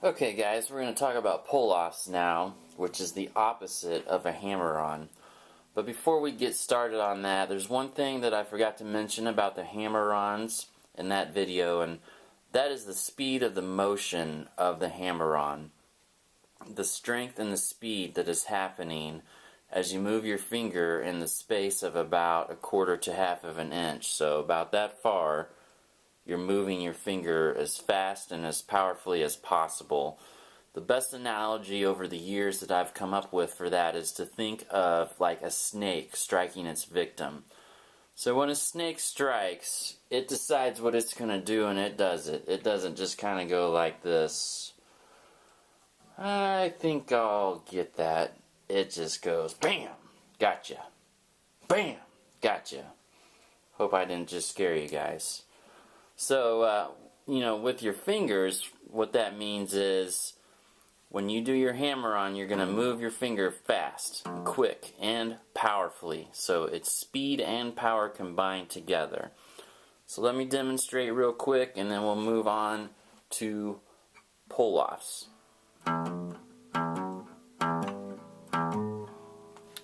Okay guys, we're going to talk about pull-offs now, which is the opposite of a hammer-on. But before we get started on that, there's one thing that I forgot to mention about the hammer-ons in that video, and that is the speed of the motion of the hammer-on. The strength and the speed that is happening as you move your finger in the space of about 1/4 to 1/2 of an inch. So about that far, you're moving your finger as fast and as powerfully as possible. The best analogy over the years that I've come up with for that is to think of like a snake striking its victim. So when a snake strikes, it decides what it's going to do and it does it. It doesn't just kind of go like this. I think I'll get that. It just goes BAM! Gotcha. BAM! Gotcha. Hope I didn't just scare you guys. So, with your fingers, what that means is when you do your hammer-on, you're going to move your finger fast, quick, and powerfully. So it's speed and power combined together. So let me demonstrate real quick, and then we'll move on to pull-offs.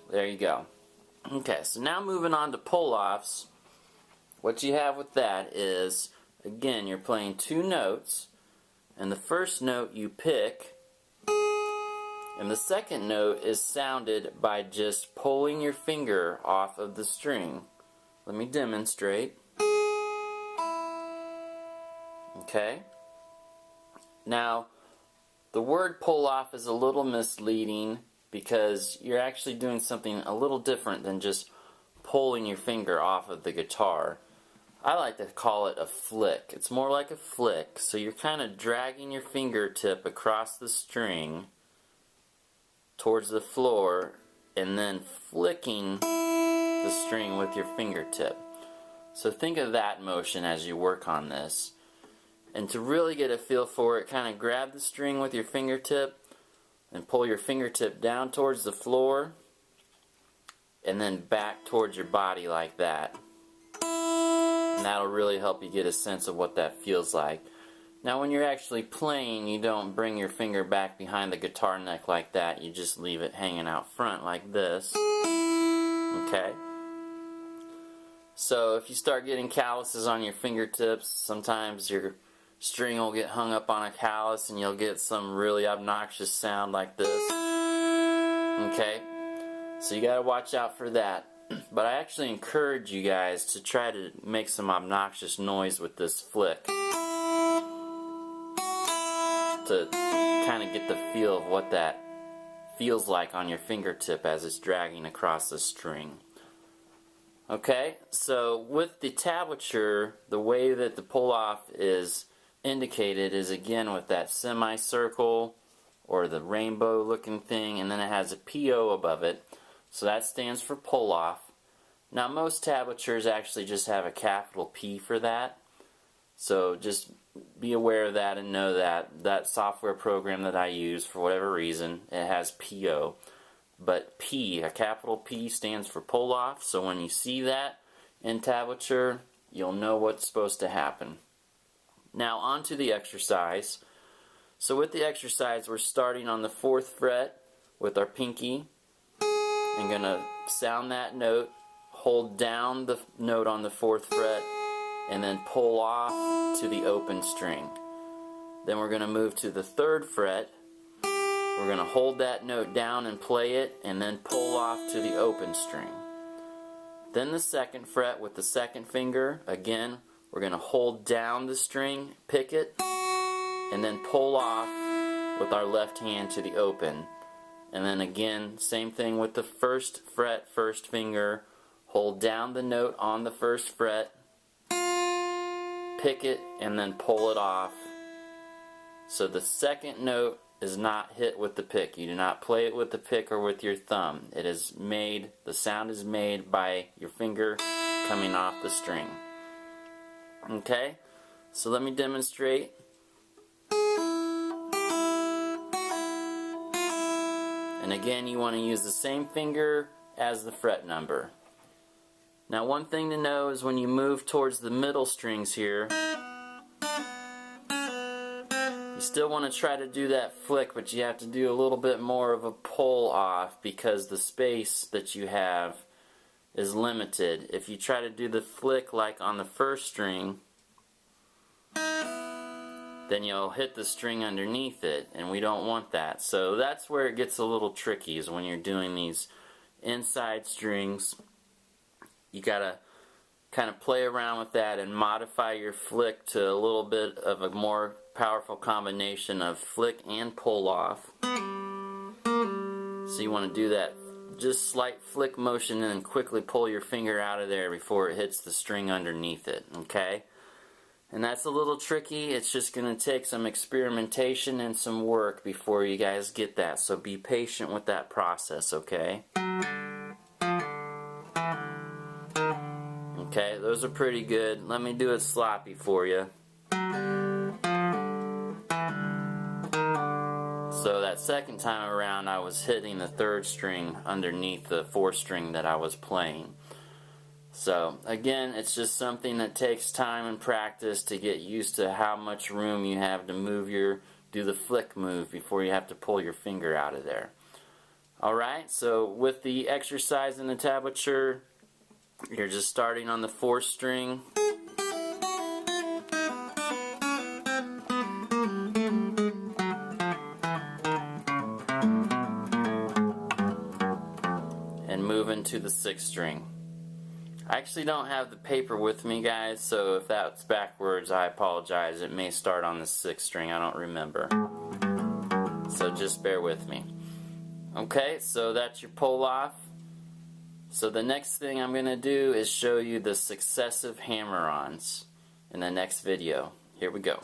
There you go. Okay, so now moving on to pull-offs, what you have with that is, again, you're playing 2 notes, and the first note you pick, and the second note is sounded by just pulling your finger off of the string. Let me demonstrate. Okay? Now, the word pull off is a little misleading because you're actually doing something a little different than just pulling your finger off of the guitar. I like to call it a flick. It's more like a flick, so you're kind of dragging your fingertip across the string towards the floor and then flicking the string with your fingertip. So think of that motion as you work on this. And to really get a feel for it, kind of grab the string with your fingertip and pull your fingertip down towards the floor and then back towards your body like that. And that'll really help you get a sense of what that feels like. Now when you're actually playing, you don't bring your finger back behind the guitar neck like that. You just leave it hanging out front like this. Okay? So if you start getting calluses on your fingertips, sometimes your string will get hung up on a callus and you'll get some really obnoxious sound like this. Okay? So you gotta watch out for that. But I actually encourage you guys to try to make some obnoxious noise with this flick to kind of get the feel of what that feels like on your fingertip as it's dragging across the string. Okay, so with the tablature, the way that the pull-off is indicated is again with that semicircle or the rainbow looking thing, and then it has a PO above it. So that stands for pull-off. Now most tablatures actually just have a capital P for that. So just be aware of that and know that that software program that I use, for whatever reason, it has PO. But P, a capital P, stands for pull-off. So when you see that in tablature, you'll know what's supposed to happen. Now on to the exercise. So with the exercise, we're starting on the 4th fret with our pinky. I'm going to sound that note, hold down the note on the 4th fret, and then pull off to the open string. Then we're going to move to the 3rd fret. We're going to hold that note down and play it, and then pull off to the open string. Then the 2nd fret with the 2nd finger. Again, we're going to hold down the string, pick it, and then pull off with our left hand to the open. And then again, same thing with the 1st fret, 1st finger. Hold down the note on the 1st fret, pick it, and then pull it off. So the 2nd note is not hit with the pick. You do not play it with the pick or with your thumb. It is made, the sound is made by your finger coming off the string. Okay? So let me demonstrate. And again, you want to use the same finger as the fret number. Now one thing to know is when you move towards the middle strings here, You still want to try to do that flick, but you have to do a little bit more of a pull off because the space that you have is limited. If you try to do the flick like on the first string, then you'll hit the string underneath it, and we don't want that. So that's where it gets a little tricky, is when you're doing these inside strings. You gotta kind of play around with that and modify your flick to a little bit of a more powerful combination of flick and pull off. So you want to do that just slight flick motion and then quickly pull your finger out of there before it hits the string underneath it, okay? And that's a little tricky. It's just going to take some experimentation and some work before you guys get that. So be patient with that process, okay? Okay, those are pretty good. Let me do it sloppy for you. So that second time around, I was hitting the third string underneath the fourth string that I was playing. So again, it's just something that takes time and practice to get used to how much room you have to do the flick move before you have to pull your finger out of there. Alright, so with the exercise in the tablature, you're just starting on the fourth string. And moving to the sixth string. I actually don't have the paper with me, guys, so if that's backwards, I apologize. It may start on the sixth string, I don't remember. So just bear with me. Okay, so that's your pull off. So the next thing I'm going to do is show you the successive hammer-ons in the next video. Here we go.